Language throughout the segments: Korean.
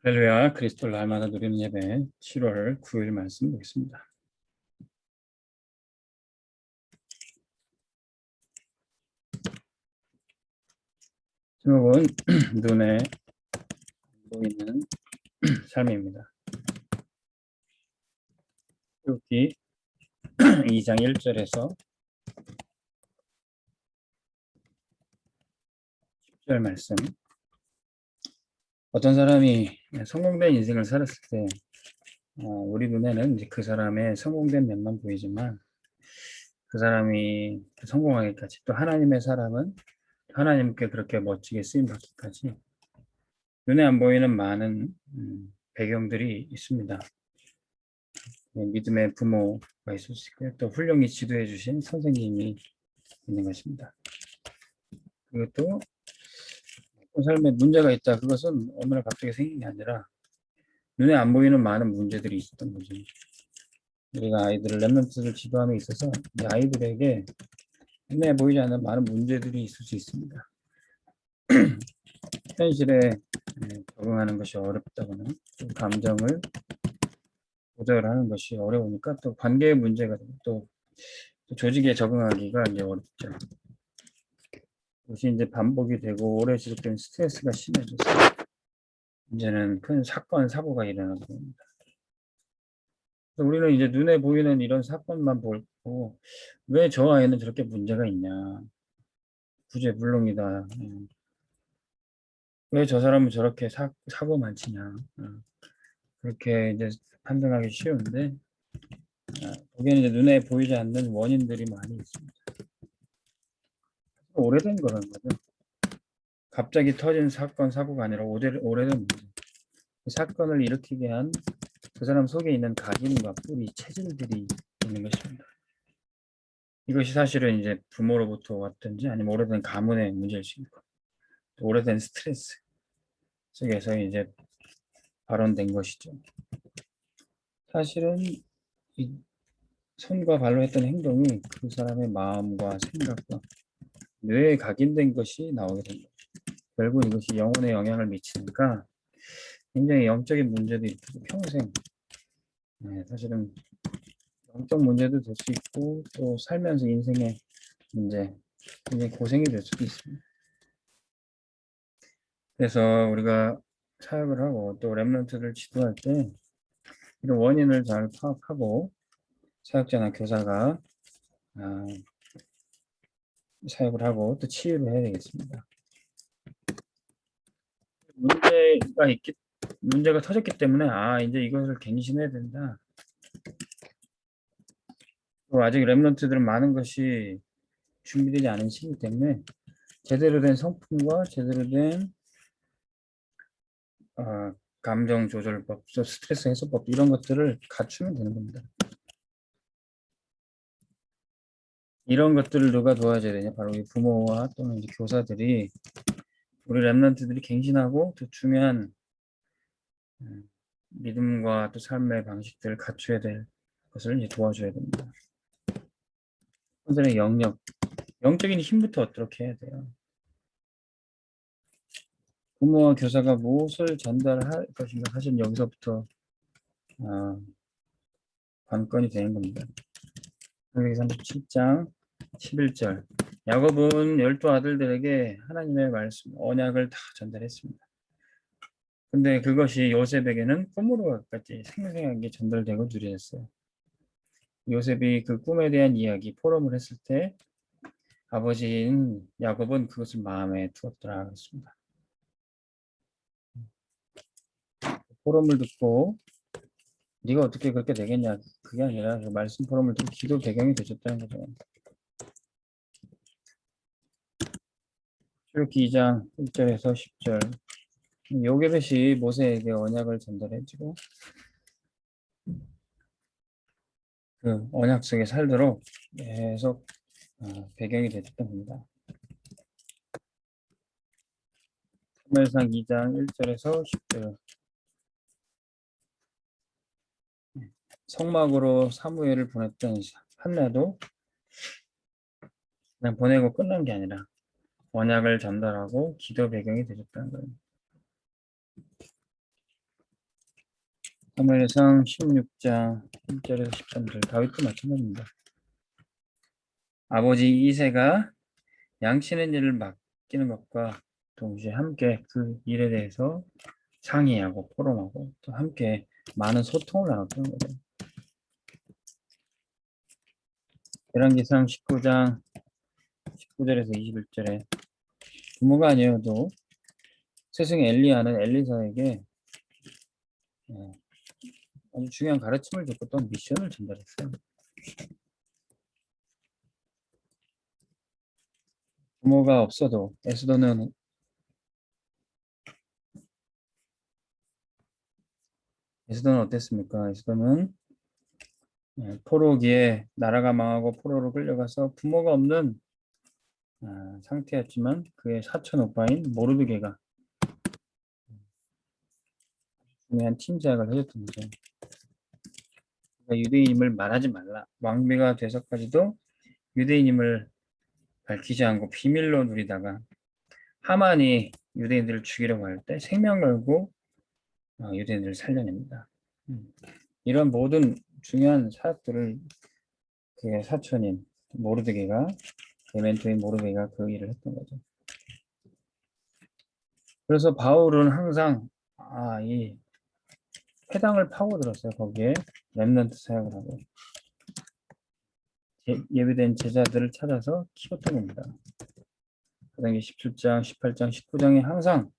할렐루야, 그리스도를 날마다 누리는 예배 7월 9일 말씀 보겠습니다. 제목은 눈에 보이는 삶입니다. 출애굽기 2장 1절에서 10절 말씀. 어떤 사람이 성공된 인생을 살았을 때 우리 눈에는 이제 그 사람의 성공된 면만 보이지만 그 사람이 성공하기까지, 또 하나님의 사람은 하나님께 그렇게 멋지게 쓰임 받기까지 눈에 안 보이는 많은 배경들이 있습니다. 믿음의 부모가 있을 수 있고요. 또 훌륭히 지도해 주신 선생님이 있는 것입니다. 그리고 또 삶에 문제가 있다. 그것은 어느 날 갑자기 생긴 게 아니라 눈에 안 보이는 많은 문제들이 있었던 거죠. 우리가 아이들을 랩런트를 지도함에 있어서 이 아이들에게 눈에 보이지 않는 많은 문제들이 있을 수 있습니다. 현실에 적응하는 것이 어렵다거나 또 감정을 조절하는 것이 어려우니까 또 관계의 문제가 되고 또 조직에 적응하기가 이제 어렵죠. 그것이 이제 반복이 되고 오래 지속된 스트레스가 심해져서 이제는 큰 사건, 사고가 일어나게 됩니다. 우리는 이제 눈에 보이는 이런 사건만 보고 왜 저 아이는 저렇게 문제가 있냐, 구제불능이다, 왜 저 사람은 저렇게 사고 많지냐, 그렇게 이제 판단하기 쉬운데 거기에는 이제 눈에 보이지 않는 원인들이 많이 있습니다. 오래된 거라는 거죠. 갑자기 터진 사건, 사고가 아니라 오래된 문제. 그 사건을 일으키게 한 그 사람 속에 있는 각인과 뿌리, 체질들이 있는 것입니다. 이것이 사실은 이제 부모로부터 왔든지 아니면 오래된 가문의 문제일 수 있고 또 오래된 스트레스 속에서 이제 발현된 것이죠. 사실은 이 손과 발로 했던 행동이 그 사람의 마음과 생각과 뇌에 각인된 것이 나오게 된 거죠. 결국 이것이 영혼에 영향을 미치니까 굉장히 영적인 문제도 있고 평생 사실은 영적 문제도 될 수 있고 또 살면서 인생의 문제, 굉장히 고생이 될 수도 있습니다. 그래서 우리가 사역을 하고 또 랩런트를 지도할 때 이런 원인을 잘 파악하고 사역자나 교사가 사역을 하고 또 치유를 해야 되겠습니다. 문제가 터졌기 때문에 이제 이것을 갱신해야 된다. 또 아직 랩런트들은 많은 것이 준비되지 않은 시기 때문에 제대로 된 성품과 제대로 된 감정 조절법, 스트레스 해소법 이런 것들을 갖추면 되는 겁니다. 이런 것들을 누가 도와줘야 되냐? 바로 이 부모와 또는 이제 교사들이 우리 랩런트들이 갱신하고 또 중요한 믿음과 또 삶의 방식들을 갖춰야 될 것을 이제 도와줘야 됩니다. 선생의 영적인 힘부터 어떻게 해야 돼요? 부모와 교사가 무엇을 전달할 것인가 사실 여기서부터 관건이 되는 겁니다. 창세기 37장 11절 야곱은 12 아들들에게 하나님의 말씀, 언약을 다 전달했습니다. 근데 그것이 요셉에게는 꿈으로까지 생생하게 전달되고 누려졌어요. 요셉이 그 꿈에 대한 이야기, 포럼을 했을 때 아버지인 야곱은 그것을 마음에 두었더라 했습니다. 포럼을 듣고 네가 어떻게 그렇게 되겠냐, 그게 아니라 그 말씀 포럼을 듣고 기도 배경이 되셨다는 거죠. 출애굽기 2장 1절에서 10절 요게벳이 모세에게 언약을 전달해주고 그 언약 속에 살도록 계속 배경이 되었던 겁니다. 사무엘상 2장 1절에서 10절 성막으로 사무엘을 보냈던 한나도 그냥 보내고 끝난 게 아니라 언약을 전달하고 기도 배경이 되셨다는 거예요. 사무엘상 16장 1절에서 13절 다윗도 마찬가지입니다. 아버지 이새가 양치는 일을 맡기는 것과 동시에 함께 그 일에 대해서 상의하고 포럼하고 또 함께 많은 소통을 나눴던 거죠. 열왕기상 19장 19절에서 21절에 부모가 아니어도 스승 엘리야는 엘리사에게 아주 중요한 가르침을 줬고 또 미션을 전달했어요. 부모가 없어도 에스더는 어땠습니까? 에스더는 포로기에 나라가 망하고 포로로 끌려가서 부모가 없는 상태였지만 그의 사촌 오빠인 모르드게가 중요한 팀장을 해줬던 거죠. 유대인임을 말하지 말라. 왕비가 돼서까지도 유대인임을 밝히지 않고 비밀로 누리다가 하만이 유대인들을 죽이려고 할 때 생명 걸고 유대인들을 살려냅니다. 이런 모든 중요한 사역들을 그의 사촌인 모르드게가 그 멘토인 모르드게가 그 일을 했던 거죠. 그래서 바울은 항상 이 회당을 파고들었어요. 거기에 렘넌트 사역을 하고 예비된 제자들을 찾아서 키웠던 겁니다. 그다음에 17장, 18장, 19장에 항상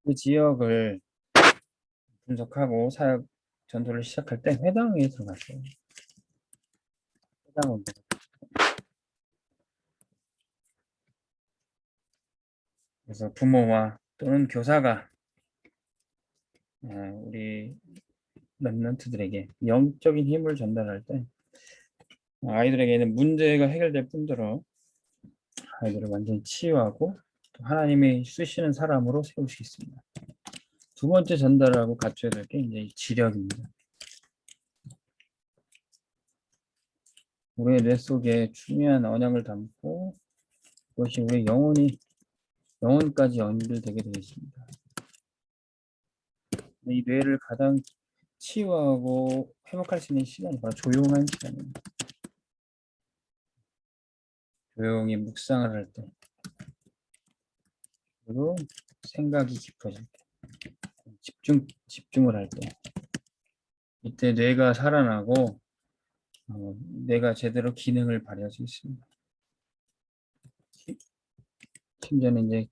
그 지역을 분석하고 사역 전도를 시작할 때 회당에 들어갔어요. 회당은 그래서 부모와 또는 교사가 우리 렘넌트들에게 영적인 힘을 전달할 때 아이들에게는 문제가 해결될 뿐더러 아이들을 완전히 치유하고 또 하나님이 쓰시는 사람으로 세울 수 있습니다. 두 번째 전달하고 갖춰야 될 게 이제 지력입니다. 우리의 뇌 속에 중요한 언약을 담고 그것이 우리 영혼까지 연결되게 되어 있습니다. 이 뇌를 가장 치유하고 회복할 수 있는 시간이 바로 조용한 시간입니다. 조용히 묵상을 할 때, 그리고 생각이 깊어질 때, 집중을 할 때, 이때 뇌가 살아나고 뇌가 제대로 기능을 발휘할 수 있습니다. 심지어는 이제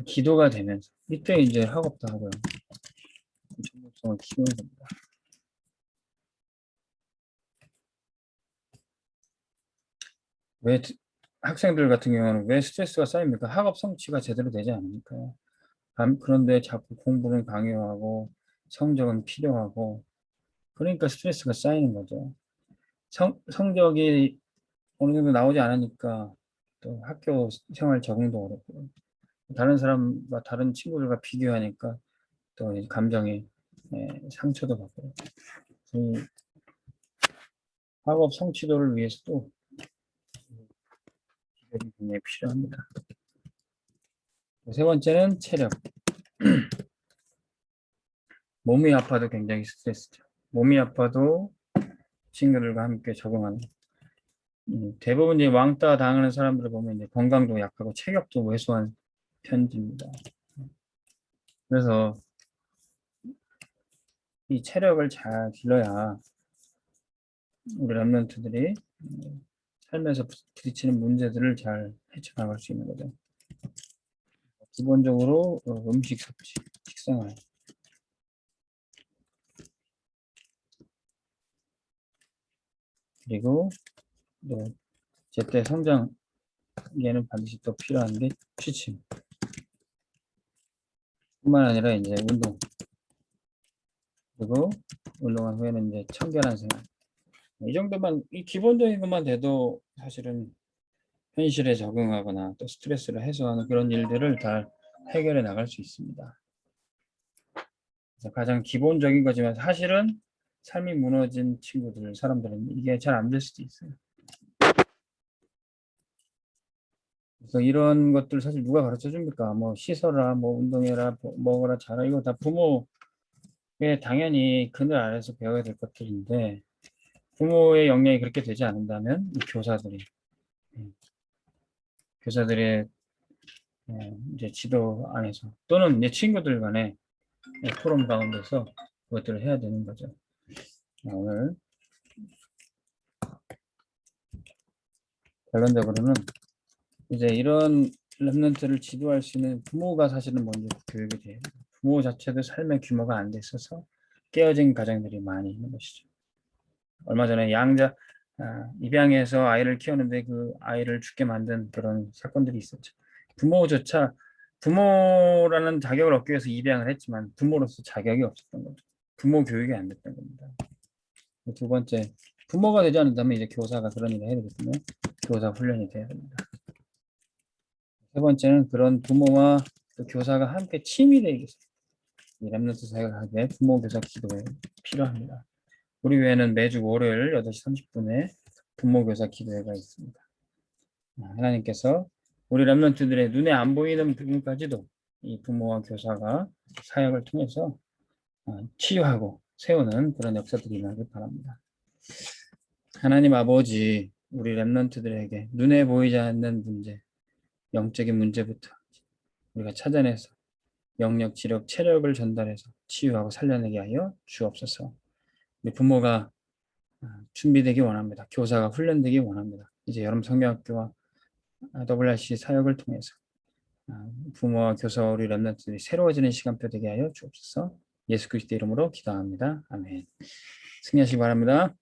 기도가 되면서 이때 이제 학업도 하고요. 전문성을 키우는 겁니다. 왜 학생들 같은 경우는 왜 스트레스가 쌓입니까? 학업 성취가 제대로 되지 않으니까요. 그런데 자꾸 공부는 강요하고 성적은 필요하고 그러니까 스트레스가 쌓이는 거죠. 성적이 어느 정도 나오지 않으니까 또 학교 생활 적응도 어렵고 다른 사람과 다른 친구들과 비교하니까 또 감정의 상처도 받고 이 학업 성취도를 위해서도 기술이 굉장히 필요합니다. 세 번째는 체력. 몸이 아파도 굉장히 스트레스죠. 몸이 아파도 친구들과 함께 적응하는. 대부분 이제 왕따 당하는 사람들을 보면 이제 건강도 약하고 체격도 왜소한 편입니다. 그래서 이 체력을 잘 길러야 우리 렘넌트들이 삶에서 부딪히는 문제들을 잘 헤쳐나갈 수 있는 거죠. 기본적으로 음식 섭취, 식생활, 그리고 제때 성장에는 반드시 또 필요한 게 취침. 뿐만 아니라 이제 운동. 그리고 운동한 후에는 이제 청결한 생활. 이 정도만, 이 기본적인 것만 돼도 사실은 현실에 적응하거나 또 스트레스를 해소하는 그런 일들을 다 해결해 나갈 수 있습니다. 그래서 가장 기본적인 거지만 사실은 삶이 무너진 사람들은 이게 잘 안 될 수도 있어요. 그래서 이런 것들 사실 누가 가르쳐 줍니까? 뭐 씻어라, 뭐 운동해라, 먹어라, 자라 이거 다 부모 예, 당연히 그늘 아래서 배워야 될 것들인데 부모의 역량이 그렇게 되지 않는다면 이 음, 교사들의 이제 지도 안에서 또는 이제 친구들 간의 토론 가운데서 그것들을 해야 되는 거죠. 오늘 결론적으로는 이제 이런 랩런트를 지도할 수 있는 부모가 사실은 먼저 교육이 돼요. 부모 자체도 삶의 규모가 안 돼 있어서 깨어진 가정들이 많이 있는 것이죠. 얼마 전에 입양해서 아이를 키우는데 그 아이를 죽게 만든 그런 사건들이 있었죠. 부모조차 부모라는 자격을 얻기 위해서 입양을 했지만 부모로서 자격이 없었던 거죠. 부모 교육이 안 됐던 겁니다. 두 번째, 부모가 되지 않는다면 이제 교사가 그런 일을 해야 되기 때문에 교사 훈련이 돼야 됩니다. 세 번째는 그런 부모와 또 교사가 함께 팀이 되기 위해서 이 랩런트 사역하기에 부모 교사 기도가 필요합니다. 우리 교회는 매주 월요일 8시 30분에 부모 교사 기도회가 있습니다. 하나님께서 우리 랩런트들의 눈에 안 보이는 부분까지도 이 부모와 교사가 사역을 통해서 치유하고 세우는 그런 역사들이 일어나길 바랍니다. 하나님 아버지, 우리 랩런트들에게 눈에 보이지 않는 문제, 영적인 문제부터 우리가 찾아내서 영역, 지력, 체력을 전달해서 치유하고 살려내게 하여 주옵소서. 우리 부모가 준비되기 원합니다. 교사가 훈련되기 원합니다. 이제 여름 성경학교와 WRC 사역을 통해서 부모와 교사 우리 랩런트들이 새로워지는 시간표 되게 하여 주옵소서. 예수 그리스도 이름으로 기도합니다. 아멘. 승리하시기 바랍니다.